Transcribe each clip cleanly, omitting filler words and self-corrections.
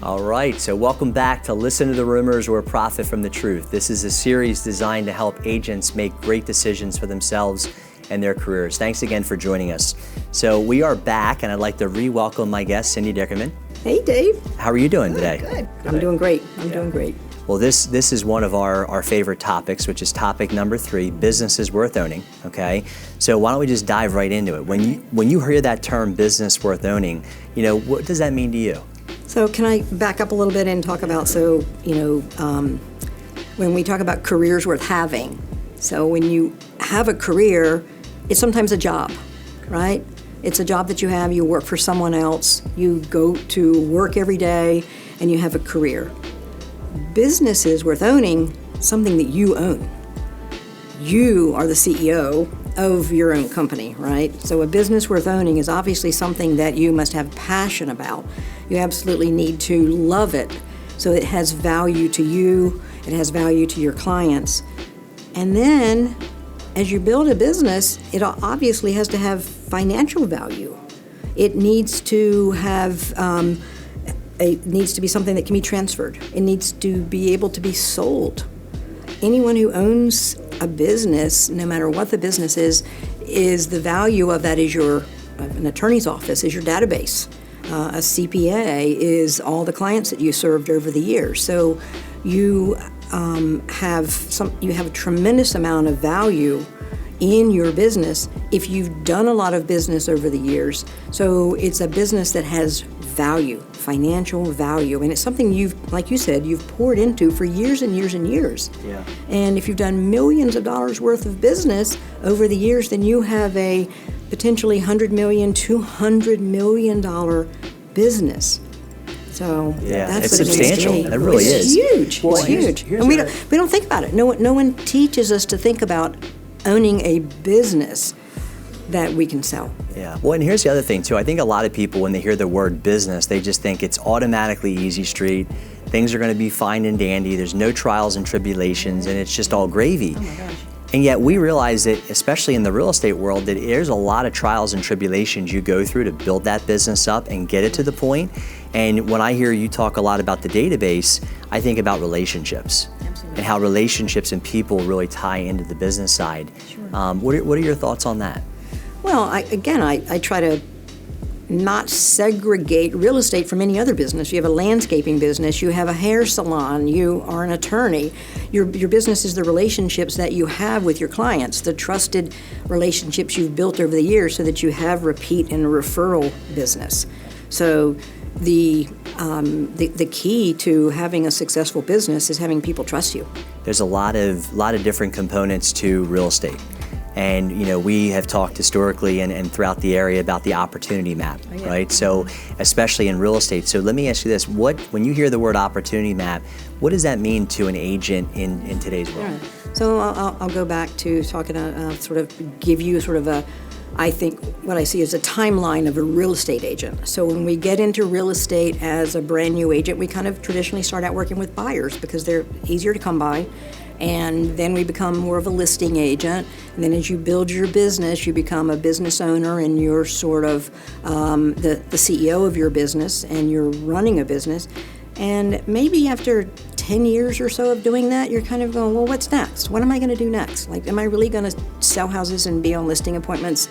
All right, so welcome back to Listen to the Rumors or Profit from the Truth. This is a series designed to help agents make great decisions for themselves and their careers. Thanks again for joining us. So we are back, and I'd like to re-welcome my guest, Cindy Dickerman. Hey, Dave. How are you doing today? Good. I'm doing great. I'm doing great. Well, this is one of our favorite topics, which is topic number 3, businesses worth owning, okay? So why don't we just dive right into it? When you hear that term, business worth owning, what does that mean to you? So can I back up a little bit and talk about, when we talk about careers worth having, so when you have a career, it's sometimes a job, right? It's a job that you have, you work for someone else, you go to work every day, and you have a career. Business is worth owning something that you own. You are the CEO of your own company, right? So a business worth owning is obviously something that you must have passion about. You absolutely need to love it so it has value to you, it has value to your clients. And then as you build a business, it obviously has to have financial value. It needs to have it needs to be something that can be transferred. It needs to be able to be sold. Anyone who owns a business, no matter what the business is the value of that is an attorney's office is your database. A CPA is all the clients that you served over the years. So you have a tremendous amount of value in your business if you've done a lot of business over the years. So it's a business that has value, financial value, and it's something like you said, you've poured into for years and years and years. Yeah. And if you've done millions of dollars worth of business over the years, then you have a potentially $100 million, $200 million business. So that's it's what substantial. It means to me. It really is. Huge. Well, it's huge. here's And we don't think about it. No one teaches us to think about owning a business that we can sell. Yeah. Well, and here's the other thing too. I think a lot of people, when they hear the word business, they just think it's automatically easy street. Things are going to be fine and dandy. There's no trials and tribulations, and it's just all gravy. Oh my gosh. And yet we realize that, especially in the real estate world, that there's a lot of trials and tribulations you go through to build that business up and get it to the point. And when I hear you talk a lot about the database, I think about relationships. Absolutely. And how relationships and people really tie into the business side. Sure. What are your thoughts on that? Well, I try to not segregate real estate from any other business. You have a landscaping business, you have a hair salon, you are an attorney. Your business is the relationships that you have with your clients, the trusted relationships you've built over the years so that you have repeat and referral business. So the key to having a successful business is having people trust you. There's a lot of different components to real estate. And we have talked historically and throughout the area about the opportunity map, right? So especially in real estate. So let me ask you this: when you hear the word opportunity map, what does that mean to an agent in today's world? Yeah. So I'll go back to talking sort of give you sort of I think what I see is a timeline of a real estate agent. So when we get into real estate as a brand new agent, we kind of traditionally start out working with buyers because they're easier to come by. And then we become more of a listing agent. And then as you build your business, you become a business owner and you're sort of the CEO of your business and you're running a business. And maybe after 10 years or so of doing that, you're kind of going, well, what's next? What am I going to do next? Like, am I really going to sell houses and be on listing appointments,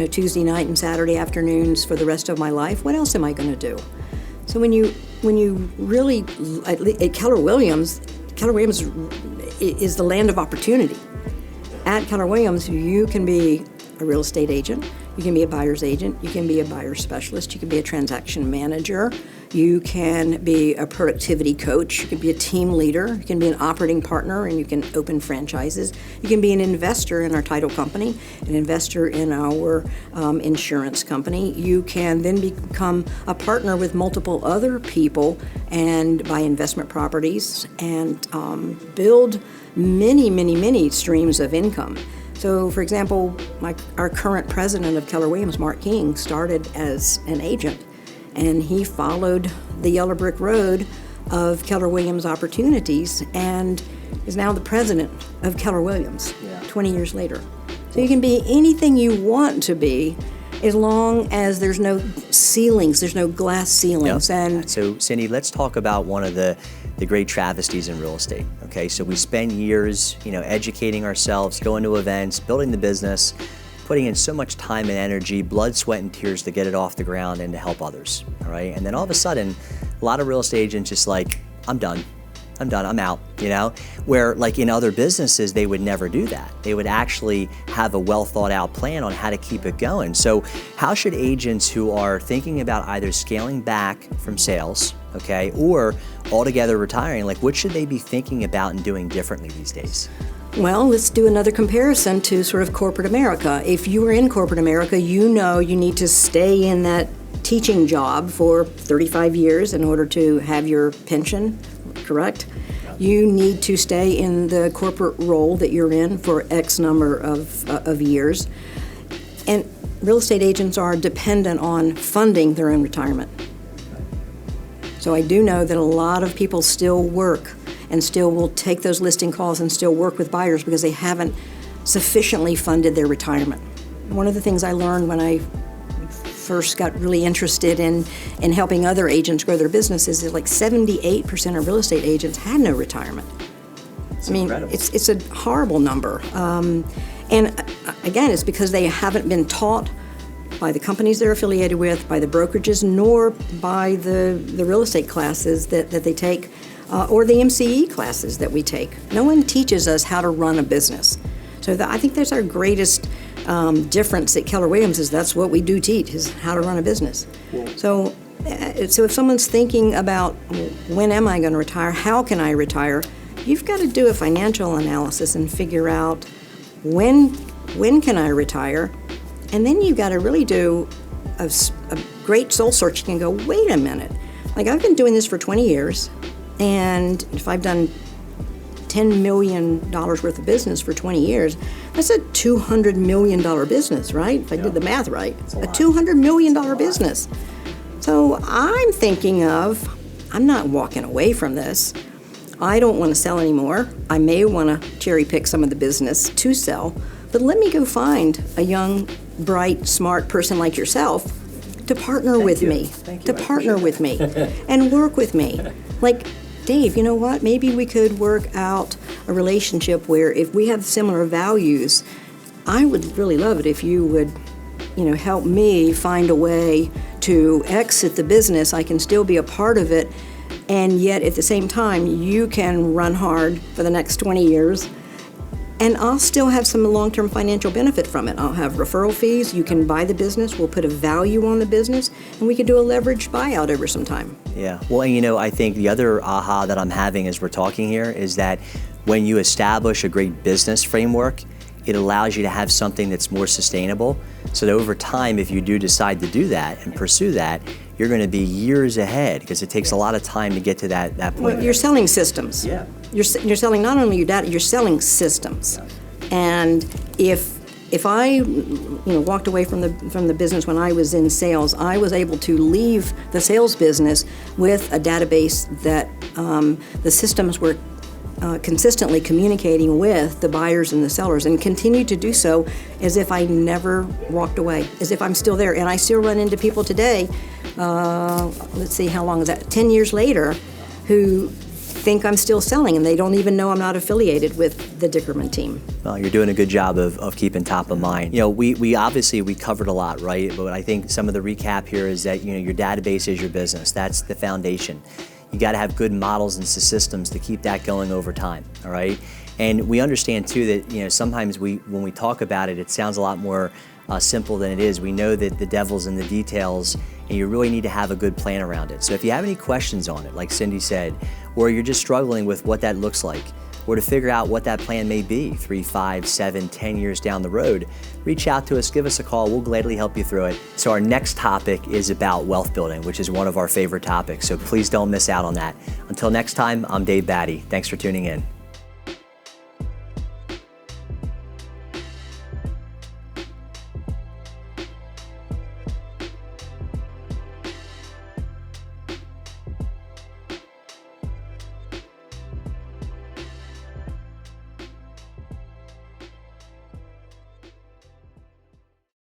Tuesday night and Saturday afternoons for the rest of my life? What else am I going to do? So when you really, at Keller Williams is the land of opportunity. At Keller Williams, you can be a real estate agent, you can be a buyer's agent, you can be a buyer specialist, you can be a transaction manager, you can be a productivity coach, you can be a team leader, you can be an operating partner, and you can open franchises. You can be an investor in our title company, an investor in our insurance company. You can then become a partner with multiple other people and buy investment properties and build many streams of income. So, for example, our current president of Keller Williams, Mark King, started as an agent, and he followed the yellow brick road of Keller Williams opportunities and is now the president of Keller Williams 20 years later. So you can be anything you want to be as long as there's no ceilings, there's no glass ceilings. Yep. And so, Cindy, let's talk about one of the great travesties in real estate. Okay, so we spend years, educating ourselves, going to events, building the business, putting in so much time and energy, blood, sweat, and tears to get it off the ground and to help others. All right, and then all of a sudden, a lot of real estate agents just like, I'm done, I'm out, where like in other businesses, they would never do that. They would actually have a well thought out plan on how to keep it going. So how should agents who are thinking about either scaling back from sales, okay, or altogether retiring, like what should they be thinking about and doing differently these days? Well, let's do another comparison to sort of corporate America. If you are in corporate America, you need to stay in that teaching job for 35 years in order to have your pension, correct? You need to stay in the corporate role that you're in for X number of years. And real estate agents are dependent on funding their own retirement. So I do know that a lot of people still work and still will take those listing calls and still work with buyers because they haven't sufficiently funded their retirement. One of the things I learned when I first got really interested in helping other agents grow their businesses is like 78% of real estate agents had no retirement. It's incredible. It's a horrible number. And again, it's because they haven't been taught by the companies they're affiliated with, by the brokerages, nor by the real estate classes that they take, or the MCE classes that we take. No one teaches us how to run a business. So I think that's our greatest difference at Keller Williams is that's what we do teach, is how to run a business. So if someone's thinking about when am I going to retire, how can I retire, you've got to do a financial analysis and figure out when can I retire, and then you've got to really do a great soul searching and go, wait a minute, like I've been doing this for 20 years, and if I've done $10 million worth of business for 20 years, that's a $200 million business, right? If I did the math right. A $200 million business. So I'm thinking of, I'm not walking away from this. I don't want to sell anymore. I may want to cherry pick some of the business to sell, but let me go find a young, bright, smart person like yourself to partner with me, and work with me. Like, Dave, you know what? Maybe we could work out a relationship where if we have similar values, I would really love it if you would, help me find a way to exit the business. I can still be a part of it, and yet at the same time, you can run hard for the next 20 years, and I'll still have some long-term financial benefit from it. I'll have referral fees. You can buy the business. We'll put a value on the business, and we could do a leveraged buyout over some time. Yeah. Well, I think the other aha that I'm having as we're talking here is that when you establish a great business framework, it allows you to have something that's more sustainable. So that over time, if you do decide to do that and pursue that, you're going to be years ahead because it takes a lot of time to get to that point. Well, you're selling systems. Yeah. You're selling not only your data, you're selling systems. And if I walked away from the business when I was in sales, I was able to leave the sales business with a database that the systems were consistently communicating with the buyers and the sellers, and continue to do so as if I never walked away, as if I'm still there. And I still run into people today, let's see, how long is that, 10 years later, who think I'm still selling, and they don't even know I'm not affiliated with the Dickerman team. Well, you're doing a good job of keeping top of mind. We obviously covered a lot, right? But I think some of the recap here is that, your database is your business. That's the foundation. You got to have good models and systems to keep that going over time, all right? And we understand too that, sometimes when we talk about it, it sounds a lot more simple than it is. We know that the devil's in the details, and you really need to have a good plan around it. So if you have any questions on it, like Cindy said, or you're just struggling with what that looks like, or to figure out what that plan may be 3, 5, 7, 10 years down the road, reach out to us, give us a call. We'll gladly help you through it. So our next topic is about wealth building, which is one of our favorite topics. So please don't miss out on that. Until next time, I'm Dave Batty. Thanks for tuning in.